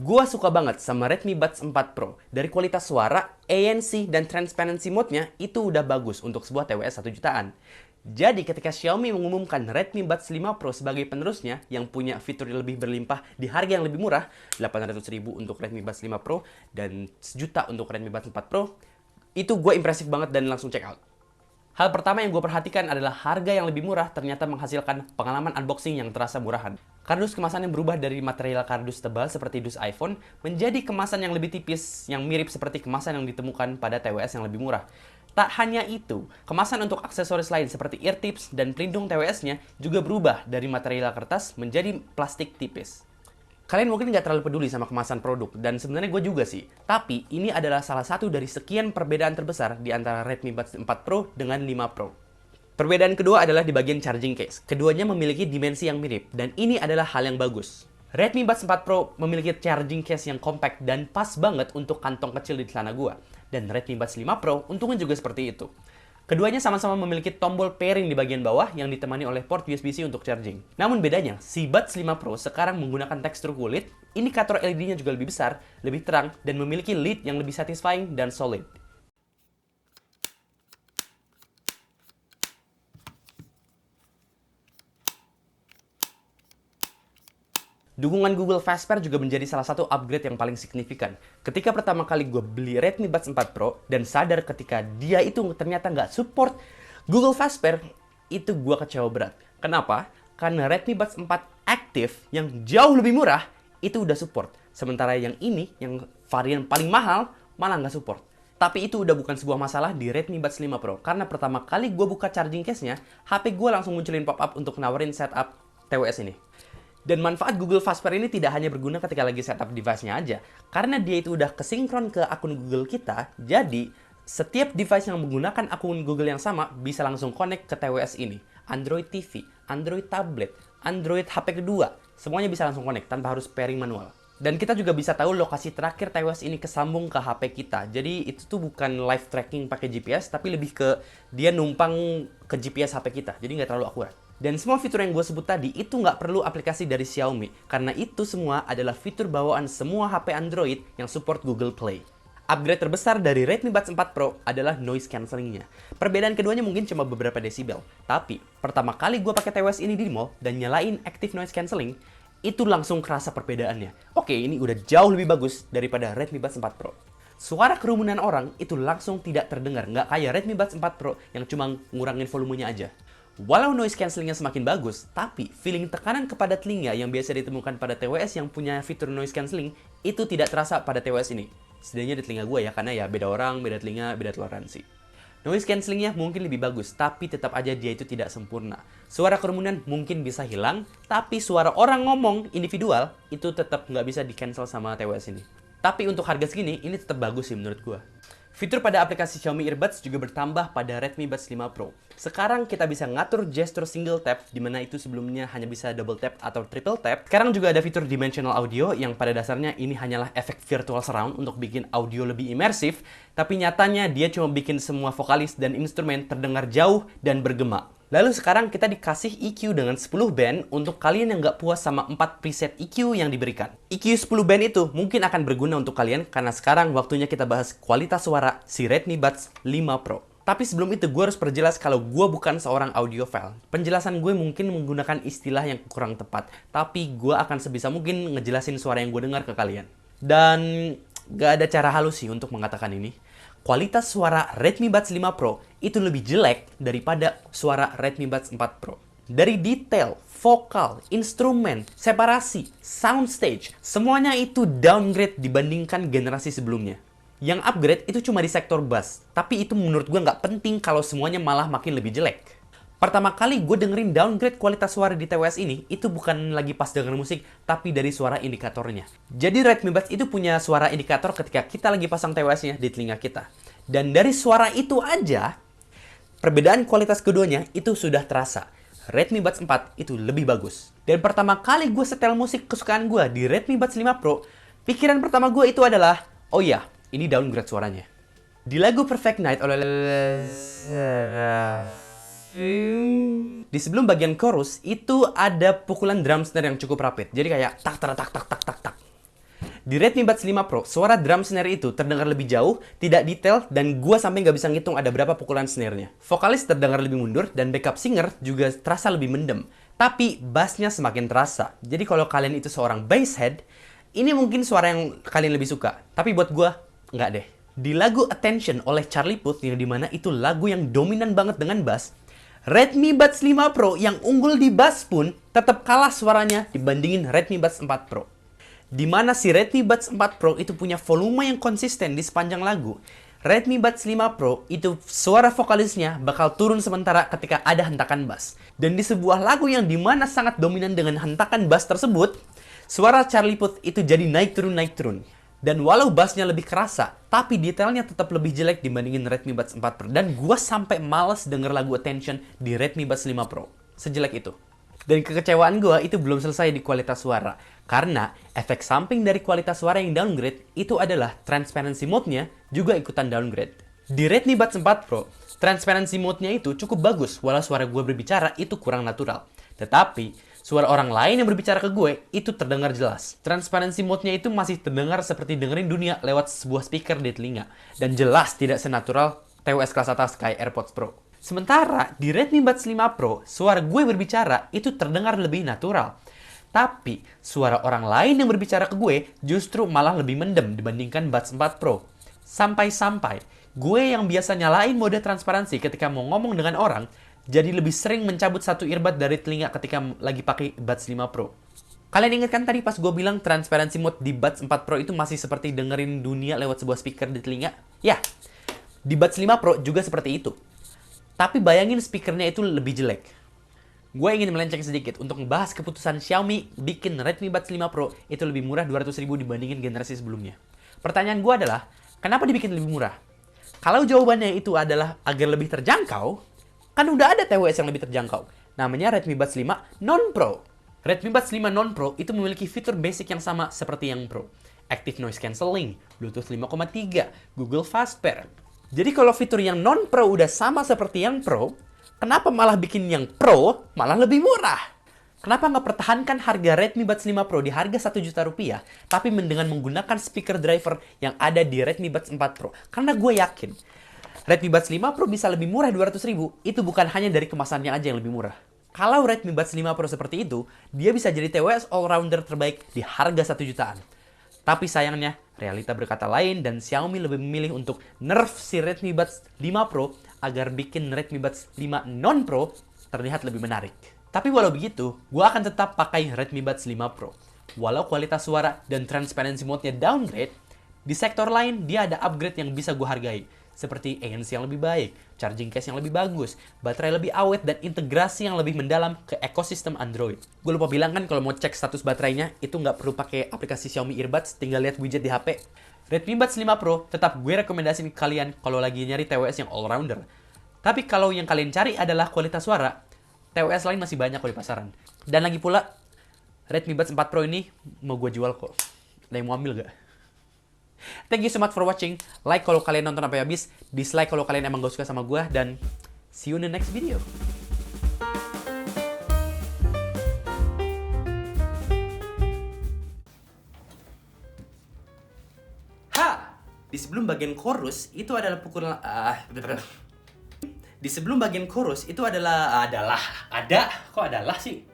Gua suka banget sama Redmi Buds 4 Pro. Dari kualitas suara, ANC, dan transparency mode-nya itu udah bagus untuk sebuah TWS 1 jutaan. Jadi ketika Xiaomi mengumumkan Redmi Buds 5 Pro sebagai penerusnya yang punya fitur yang lebih berlimpah di harga yang lebih murah, 800.000 untuk Redmi Buds 5 Pro dan sejuta untuk Redmi Buds 4 Pro, itu gue impresif banget dan langsung check out. Hal pertama yang gue perhatikan adalah harga yang lebih murah ternyata menghasilkan pengalaman unboxing yang terasa murahan. Kardus kemasan yang berubah dari material kardus tebal seperti dus iPhone menjadi kemasan yang lebih tipis yang mirip seperti kemasan yang ditemukan pada TWS yang lebih murah. Tak hanya itu, kemasan untuk aksesoris lain seperti ear tips dan pelindung TWS-nya juga berubah dari material kertas menjadi plastik tipis. Kalian mungkin nggak terlalu peduli sama kemasan produk, dan sebenarnya gue juga sih. Tapi ini adalah salah satu dari sekian perbedaan terbesar di antara Redmi Buds 4 Pro dengan 5 Pro. Perbedaan kedua adalah di bagian charging case. Keduanya memiliki dimensi yang mirip, dan ini adalah hal yang bagus. Redmi Buds 4 Pro memiliki charging case yang compact dan pas banget untuk kantong kecil di celana gue. Dan Redmi Buds 5 Pro untungnya juga seperti itu. Keduanya sama-sama memiliki tombol pairing di bagian bawah yang ditemani oleh port USB-C untuk charging. Namun bedanya, si Buds 5 Pro sekarang menggunakan tekstur kulit, indikator LED-nya juga lebih besar, lebih terang, dan memiliki lead yang lebih satisfying dan solid. Dukungan Google Fastpair juga menjadi salah satu upgrade yang paling signifikan. Ketika pertama kali gue beli Redmi Buds 4 Pro dan sadar ketika dia itu ternyata nggak support Google Fastpair, itu gue kecewa berat. Kenapa? Karena Redmi Buds 4 Active yang jauh lebih murah, itu udah support. Sementara yang ini, yang varian paling mahal, malah nggak support. Tapi itu udah bukan sebuah masalah di Redmi Buds 5 Pro. Karena pertama kali gue buka charging case-nya, HP gue langsung munculin pop-up untuk nawarin setup TWS ini. Dan manfaat Google Fastpair ini tidak hanya berguna ketika lagi setup device-nya aja. Karena dia itu udah kesinkron ke akun Google kita, jadi setiap device yang menggunakan akun Google yang sama bisa langsung connect ke TWS ini. Android TV, Android tablet, Android HP kedua, semuanya bisa langsung connect tanpa harus pairing manual. Dan kita juga bisa tahu lokasi terakhir TWS ini kesambung ke HP kita. Jadi itu tuh bukan live tracking pakai GPS, tapi lebih ke dia numpang ke GPS HP kita. Jadi nggak terlalu akurat. Dan semua fitur yang gue sebut tadi itu nggak perlu aplikasi dari Xiaomi, karena itu semua adalah fitur bawaan semua HP Android yang support Google Play. Upgrade terbesar dari Redmi Buds 4 Pro adalah noise cancellingnya. Perbedaan keduanya mungkin cuma beberapa desibel, tapi pertama kali gue pakai TWS ini di mall dan nyalain active noise cancelling, itu langsung kerasa perbedaannya. Oke, ini udah jauh lebih bagus daripada Redmi Buds 4 Pro. Suara kerumunan orang itu langsung tidak terdengar, nggak kayak Redmi Buds 4 Pro yang cuma ngurangin volumenya aja. Walau noise cancellingnya semakin bagus, tapi feeling tekanan kepada telinga yang biasa ditemukan pada TWS yang punya fitur noise cancelling itu tidak terasa pada TWS ini. Setidaknya di telinga gue ya, karena ya beda orang, beda telinga, beda toleransi. Noise cancellingnya mungkin lebih bagus, tapi tetap aja dia itu tidak sempurna. Suara kerumunan mungkin bisa hilang, tapi suara orang ngomong individual itu tetap nggak bisa di-cancel sama TWS ini. Tapi untuk harga segini, ini tetap bagus sih menurut gue. Fitur pada aplikasi Xiaomi Earbuds juga bertambah pada Redmi Buds 5 Pro. Sekarang kita bisa ngatur gesture single tap, di mana itu sebelumnya hanya bisa double tap atau triple tap. Sekarang juga ada fitur dimensional audio yang pada dasarnya ini hanyalah efek virtual surround untuk bikin audio lebih imersif, tapi nyatanya dia cuma bikin semua vokalis dan instrumen terdengar jauh dan bergema. Lalu sekarang kita dikasih EQ dengan 10 band untuk kalian yang nggak puas sama 4 preset EQ yang diberikan. EQ 10 band itu mungkin akan berguna untuk kalian karena sekarang waktunya kita bahas kualitas suara si Redmi Buds 5 Pro. Tapi sebelum itu gue harus perjelas kalau gue bukan seorang audiophile. Penjelasan gue mungkin menggunakan istilah yang kurang tepat, tapi gue akan sebisa mungkin ngejelasin suara yang gue dengar ke kalian. Dan gak ada cara halus sih untuk mengatakan ini. Kualitas suara Redmi Buds 5 Pro itu lebih jelek daripada suara Redmi Buds 4 Pro. Dari detail, vokal, instrumen, separasi, soundstage, semuanya itu downgrade dibandingkan generasi sebelumnya. Yang upgrade itu cuma di sektor bass, tapi itu menurut gue nggak penting kalau semuanya malah makin lebih jelek. Pertama kali gue dengerin downgrade kualitas suara di TWS ini, itu bukan lagi pas denger musik, tapi dari suara indikatornya. Jadi Redmi Buds itu punya suara indikator ketika kita lagi pasang TWS-nya di telinga kita. Dan dari suara itu aja, perbedaan kualitas keduanya itu sudah terasa. Redmi Buds 4 itu lebih bagus. Dan pertama kali gue setel musik kesukaan gue di Redmi Buds 5 Pro, pikiran pertama gue itu adalah, oh iya, ini downgrade suaranya. Di lagu Perfect Night oleh di sebelum bagian chorus itu ada pukulan drum snare yang cukup rapid. Jadi kayak tak tak tak tak tak tak tak. Di Redmi Buds 5 Pro, suara drum snare itu terdengar lebih jauh, tidak detail, dan gua sampai nggak bisa ngitung ada berapa pukulan snare-nya. Vokalis terdengar lebih mundur, dan backup singer juga terasa lebih mendem. Tapi bassnya semakin terasa. Jadi kalau kalian itu seorang basshead, ini mungkin suara yang kalian lebih suka. Tapi buat gua, nggak deh. Di lagu Attention oleh Charlie Puth, yang dimana itu lagu yang dominan banget dengan bass, Redmi Buds 5 Pro yang unggul di bass pun tetap kalah suaranya dibandingin Redmi Buds 4 Pro. Di mana si Redmi Buds 4 Pro itu punya volume yang konsisten di sepanjang lagu. Redmi Buds 5 Pro itu suara vokalisnya bakal turun sementara ketika ada hentakan bass. Dan di sebuah lagu yang dimana sangat dominan dengan hentakan bass tersebut, suara Charlie Puth itu jadi naik turun. Dan walau bassnya lebih kerasa, tapi detailnya tetap lebih jelek dibandingin Redmi Buds 4 Pro. Dan gua sampai males denger lagu Attention di Redmi Buds 5 Pro. Sejelek itu. Dan kekecewaan gue itu belum selesai di kualitas suara. Karena efek samping dari kualitas suara yang downgrade itu adalah transparency mode-nya juga ikutan downgrade. Di Redmi Buds 4 Pro, transparency mode-nya itu cukup bagus walau suara gue berbicara itu kurang natural. Tetapi, suara orang lain yang berbicara ke gue itu terdengar jelas. Transparency mode-nya itu masih terdengar seperti dengerin dunia lewat sebuah speaker di telinga. Dan jelas tidak senatural TWS kelas atas kayak AirPods Pro. Sementara di Redmi Buds 5 Pro, suara gue berbicara itu terdengar lebih natural. Tapi, suara orang lain yang berbicara ke gue justru malah lebih mendem dibandingkan Buds 4 Pro. Sampai-sampai, gue yang biasa nyalain mode transparansi ketika mau ngomong dengan orang, jadi lebih sering mencabut satu earbud dari telinga ketika lagi pakai Buds 5 Pro. Kalian ingat kan tadi pas gue bilang transparency mode di Buds 4 Pro itu masih seperti dengerin dunia lewat sebuah speaker di telinga? Ya, di Buds 5 Pro juga seperti itu. Tapi bayangin speakernya itu lebih jelek. Gue ingin melenceng sedikit untuk membahas keputusan Xiaomi bikin Redmi Buds 5 Pro itu lebih murah 200.000 dibandingin generasi sebelumnya. Pertanyaan gue adalah, kenapa dibikin lebih murah? Kalau jawabannya itu adalah agar lebih terjangkau, kan udah ada TWS yang lebih terjangkau. Namanya Redmi Buds 5 Non-Pro. Redmi Buds 5 Non-Pro itu memiliki fitur basic yang sama seperti yang Pro. Active Noise Cancelling, Bluetooth 5.3, Google Fast Pair. Jadi kalau fitur yang non-Pro udah sama seperti yang Pro, kenapa malah bikin yang Pro malah lebih murah? Kenapa nggak pertahankan harga Redmi Buds 5 Pro di harga 1 juta rupiah, tapi dengan menggunakan speaker driver yang ada di Redmi Buds 4 Pro? Karena gue yakin, Redmi Buds 5 Pro bisa lebih murah 200.000, itu bukan hanya dari kemasannya aja yang lebih murah. Kalau Redmi Buds 5 Pro seperti itu, dia bisa jadi TWS all-rounder terbaik di harga 1 jutaan. Tapi sayangnya, realita berkata lain dan Xiaomi lebih memilih untuk nerf si Redmi Buds 5 Pro agar bikin Redmi Buds 5 Non-Pro terlihat lebih menarik. Tapi walau begitu, gue akan tetap pakai Redmi Buds 5 Pro. Walau kualitas suara dan transparency mode-nya downgrade, di sektor lain dia ada upgrade yang bisa gue hargai. Seperti ANC yang lebih baik, charging case yang lebih bagus, baterai lebih awet, dan integrasi yang lebih mendalam ke ekosistem Android. Gue lupa bilang kan kalau mau cek status baterainya, itu nggak perlu pakai aplikasi Xiaomi Earbuds, tinggal lihat widget di HP. Redmi Buds 5 Pro tetap gue rekomendasiin kalian kalau lagi nyari TWS yang all-rounder. Tapi kalau yang kalian cari adalah kualitas suara, TWS lain masih banyak kok di pasaran. Dan lagi pula, Redmi Buds 4 Pro ini mau gue jual kok. Ada yang mau ambil gak? Thank you so much for watching. Like kalau kalian nonton sampai habis, dislike kalau kalian emang gak suka sama gue, dan see you in the next video. Ha! Di sebelum bagian chorus itu adalah pukulan di sebelum bagian chorus itu adalah kok adalah sih?